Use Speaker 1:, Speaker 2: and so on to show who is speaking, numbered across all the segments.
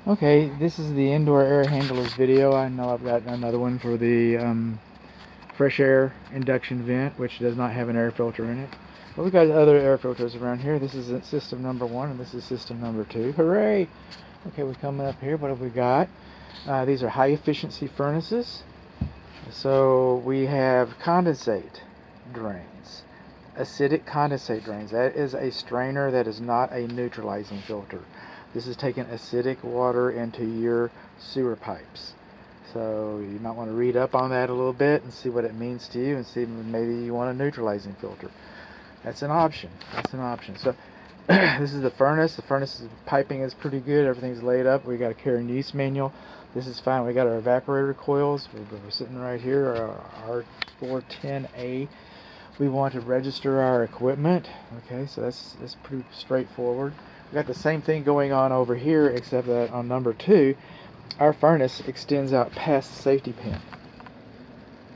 Speaker 1: Okay, this is the indoor air handlers video. I know I've got another one for the fresh air induction vent, which does not have an air filter in it. But we've got other air filters around here. This is system number 1 and this is system number 2. Hooray! Okay, we're coming up here. What have we got? These are high efficiency furnaces. So we have condensate drains, acidic condensate drains. That is a strainer that is not a neutralizing filter. This is taking acidic water into your sewer pipes. So you might want to read up on that a little bit and see what it means to you and see maybe you want a neutralizing filter. That's an option. That's an option. So this is the furnace. The furnace piping is pretty good. Everything's laid up. We got a care and use manual. This is fine. We got our evaporator coils. We're sitting right here, our R410A. We want to register our equipment. Okay, so that's pretty straightforward. We got the same thing going on over here, except that on number 2, our furnace extends out past the safety pin.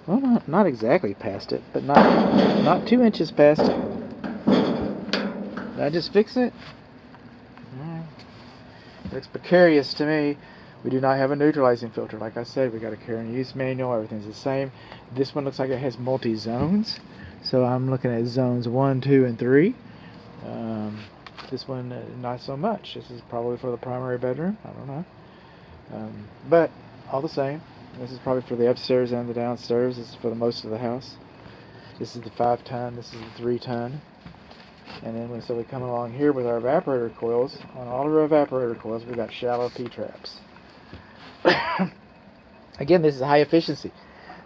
Speaker 1: Well, not exactly past it, but not 2 inches past it. Did I just fix it? Alright. Looks precarious to me. We do not have a neutralizing filter. Like I said, we got a care and use manual. Everything's the same. This one looks like it has multi-zones. So I'm looking at zones 1, 2, and 3. This one, not so much. This is probably for the primary bedroom. I don't know. But all the same, this is probably for the upstairs and the downstairs. This is for the most of the house. This is the 5-ton. This is the 3-ton. And then so we come along here with our evaporator coils. On all of our evaporator coils, we've got shallow P-traps. Again, this is high efficiency.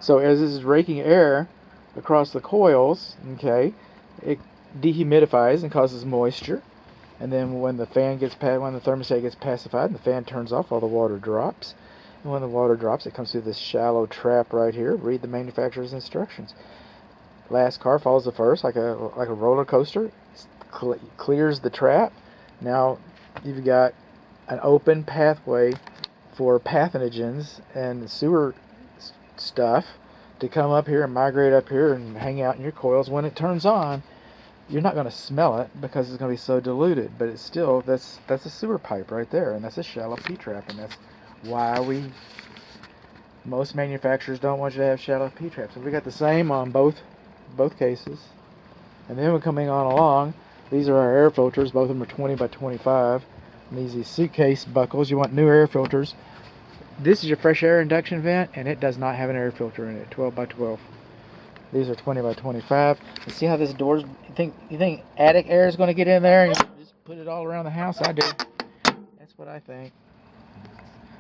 Speaker 1: So as this is raking air across the coils, okay, it dehumidifies and causes moisture. And then when the thermostat gets pacified and the fan turns off, all the water drops. And when the water drops, it comes through this shallow trap right here. Read the manufacturer's instructions. Last car follows the first, like a roller coaster. Clears the trap. Now you've got an open pathway for pathogens and sewer stuff to come up here and migrate up here and hang out in your coils. When it turns on, you're not going to smell it because it's going to be so diluted, but it's still, that's a sewer pipe right there, and that's a shallow P-trap, and that's why most manufacturers don't want you to have shallow P-traps. So we got the same on both cases. And then we're coming on along, these are our air filters. Both of them are 20 by 25. And these suitcase buckles. You want new air filters. This is your fresh air induction vent, and it does not have an air filter in it. 12 by 12. These are 20 by 25. You see how this door's, you think attic air is going to get in there and you just put it all around the house? I do. That's what I think.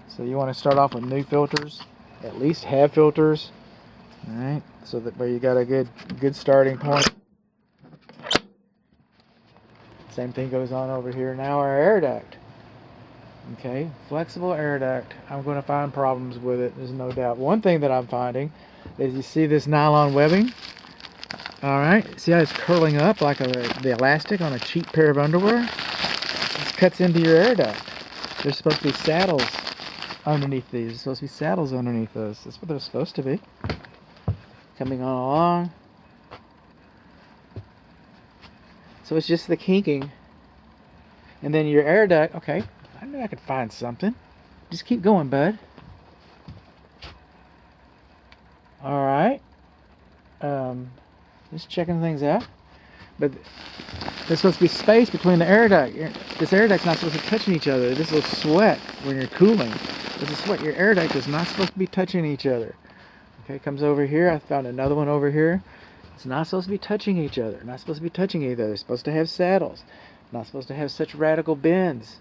Speaker 1: So you want to start off with new filters. At least have filters. Alright, so that way you got a good starting point. Same thing goes on over here. Now our air duct. Okay, flexible air duct. I'm going to find problems with it, there's no doubt. One thing that I'm finding is you see this nylon webbing. Alright, see how it's curling up like the elastic on a cheap pair of underwear? This cuts into your air duct. There's supposed to be saddles underneath these. There's supposed to be saddles underneath those. That's what they're supposed to be. Coming on along. So it's just the kinking. And then your air duct, okay, I knew I could find something. Just keep going, bud. Alright. Just checking things out. But there's supposed to be space between the air duct. This air duct's not supposed to be touching each other. This will sweat when you're cooling. This is sweat. Your air duct is not supposed to be touching each other. Okay, comes over here. I found another one over here. It's not supposed to be touching each other. Not supposed to be touching either. They're supposed to have saddles. Not supposed to have such radical bends.